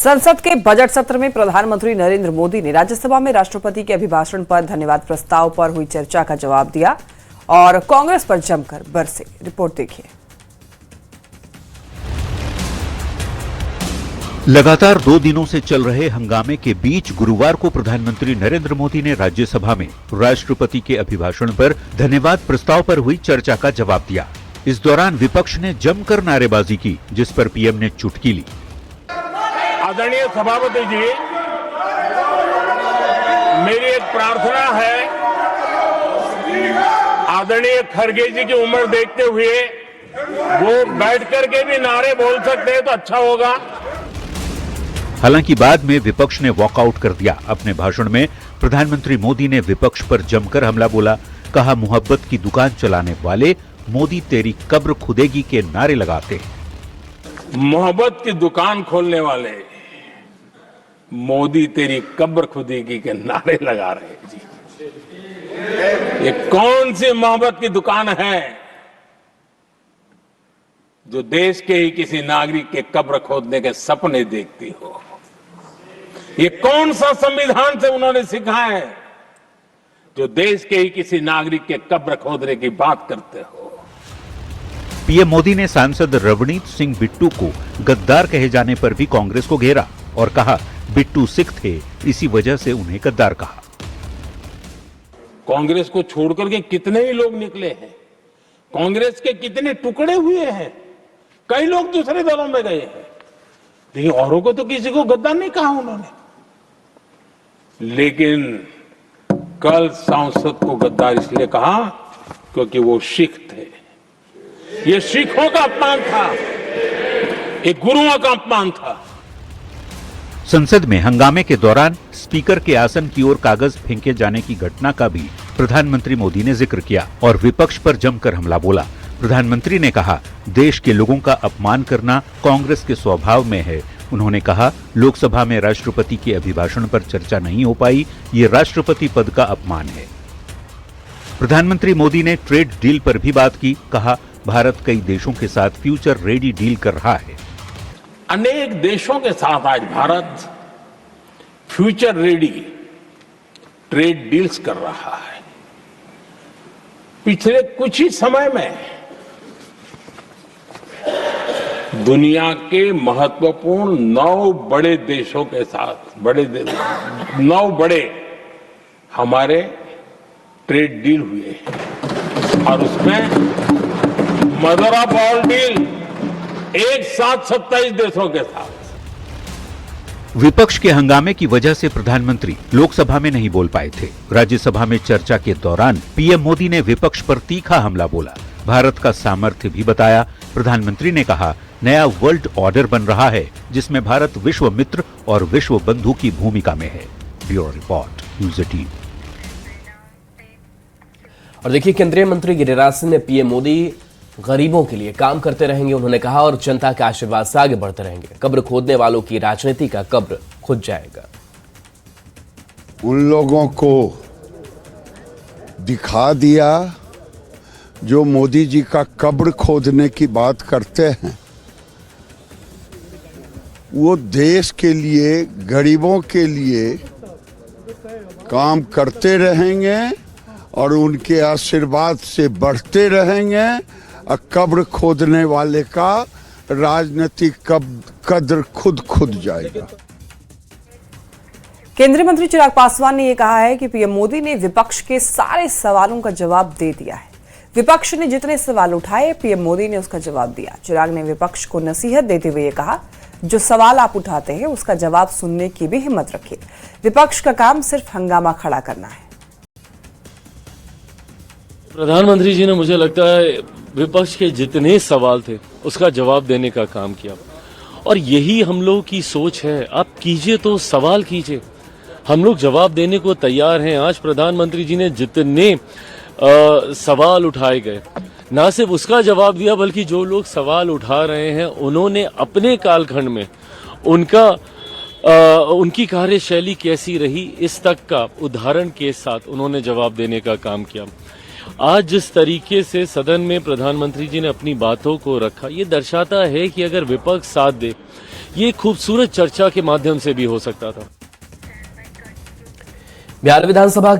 संसद के बजट सत्र में प्रधानमंत्री नरेंद्र मोदी ने राज्यसभा में राष्ट्रपति के अभिभाषण पर धन्यवाद प्रस्ताव पर हुई चर्चा का जवाब दिया और कांग्रेस पर जमकर बरसे। रिपोर्ट देखिए। लगातार 2 दिनों से चल रहे हंगामे के बीच गुरुवार को प्रधानमंत्री नरेंद्र मोदी ने राज्यसभा में राष्ट्रपति के अभिभाषण पर धन्यवाद प्रस्ताव पर हुई चर्चा का जवाब दिया। इस दौरान विपक्ष ने जमकर नारेबाजी की, जिस पर पीएम ने चुटकी ली। आदरणीय सभापति जी, मेरी एक प्रार्थना है, आदरणीय खड़गे जी की उम्र देखते हुए वो बैठ करके भी नारे बोल सकते हैं तो अच्छा होगा। हालांकि बाद में विपक्ष ने वॉकआउट कर दिया। अपने भाषण में प्रधानमंत्री मोदी ने विपक्ष पर जमकर हमला बोला। कहा, मोहब्बत की दुकान चलाने वाले मोदी तेरी कब्र खुदेगी के नारे लगाते हैं। मोहब्बत की दुकान खोलने वाले मोदी तेरी कब्र खुदेगी के नारे लगा रहे हैं जी। ये कौन सी मोहब्बत की दुकान है जो देश के ही किसी नागरिक के कब्र खोदने के सपने देखती हो? ये कौन सा संविधान से उन्होंने सीखा है जो देश के ही किसी नागरिक के कब्र खोदने की बात करते हो? पीएम मोदी ने सांसद रवनीत सिंह बिट्टू को गद्दार कहे जाने पर भी कांग्रेस को घेरा और कहा, बिट्टू सिख थे, इसी वजह से उन्हें गद्दार कहा। कांग्रेस को छोड़कर के कितने ही लोग निकले हैं, कांग्रेस के कितने टुकड़े हुए हैं, कई लोग दूसरे दलों में गए हैं, लेकिन औरों को तो किसी को गद्दार नहीं कहा उन्होंने। लेकिन कल सांसद को गद्दार इसलिए कहा क्योंकि वो सिख थे। ये सिखों का अपमान था, ये गुरुओं का अपमान था। संसद में हंगामे के दौरान स्पीकर के आसन की ओर कागज फेंके जाने की घटना का भी प्रधानमंत्री मोदी ने जिक्र किया और विपक्ष पर जमकर हमला बोला। प्रधानमंत्री ने कहा, देश के लोगों का अपमान करना कांग्रेस के स्वभाव में है। उन्होंने कहा, लोकसभा में राष्ट्रपति के अभिभाषण पर चर्चा नहीं हो पाई, ये राष्ट्रपति पद का अपमान है। प्रधानमंत्री मोदी ने ट्रेड डील पर भी बात की। कहा, भारत कई देशों के साथ फ्यूचर रेडी डील कर रहा है। अनेक देशों के साथ आज Bharat future ready trade deals कर रहा है। पिछले कुछ ही समय में दुनिया के महत्वपूर्ण 9 बड़े देशों के साथ 9 बड़े हमारे ट्रेड डील हुए हैं और उसमें मदर ऑफ ऑल डील एक साथ 27 देशों के साथ। विपक्ष के हंगामे की वजह से प्रधानमंत्री लोकसभा में नहीं बोल पाए थे। राज्यसभा में चर्चा के दौरान पीएम मोदी ने विपक्ष पर तीखा हमला बोला, भारत का सामर्थ्य भी बताया। प्रधानमंत्री ने कहा, नया वर्ल्ड ऑर्डर बन रहा है जिसमें भारत विश्व मित्र और विश्व बंधु की भूमिका में है। Bureau report, news 18। और देखिए, केंद्रीय मंत्री गिरिराज सिंह ने पीएम मोदी गरीबों के लिए काम करते रहेंगे, उन्होंने कहा, और जनता के आशीर्वाद से आगे बढ़ते रहेंगे। कब्र खोदने वालों की राजनीति का कब्र खुद जाएगा। उन लोगों को दिखा दिया जो मोदी जी का कब्र खोदने की बात करते हैं। वो देश के लिए, गरीबों के लिए काम करते रहेंगे और उनके आशीर्वाद से बढ़ते रहेंगे। कब्र खोदने वाले का राजनीतिक कद्र खुद जाएगा। केंद्रीय मंत्री चिराग पासवान ने यह कहा है कि पीएम मोदी ने विपक्ष के सारे सवालों का जवाब दे दिया है। विपक्ष ने जितने सवाल उठाए, पीएम मोदी ने उसका जवाब दिया। चिराग ने विपक्ष को नसीहत देते हुए कहा, जो सवाल आप उठाते हैं उसका जवाब सुनने की भी हिम्मत रखिए। विपक्ष का काम सिर्फ हंगामा खड़ा करना है। प्रधानमंत्री जी ने, मुझे लगता है, विपक्ष के जितने सवाल थे उसका जवाब देने का काम किया और यही हम लोग की सोच है। आप कीजिए तो सवाल कीजिए, हम लोग जवाब देने को तैयार हैं। आज प्रधानमंत्री जी ने जितने सवाल उठाए गए, ना सिर्फ उसका जवाब दिया बल्कि जो लोग सवाल उठा रहे हैं उन्होंने अपने कालखंड में उनकी कार्यशैली कैसी रही, इस तक का उदाहरण के साथ उन्होंने जवाब देने का काम किया। आज जिस तरीके से सदन में प्रधानमंत्री जी ने अपनी बातों को रखा, ये दर्शाता है कि अगर विपक्ष साथ दे, ये खूबसूरत चर्चा के माध्यम से भी हो सकता था। बिहार विधानसभा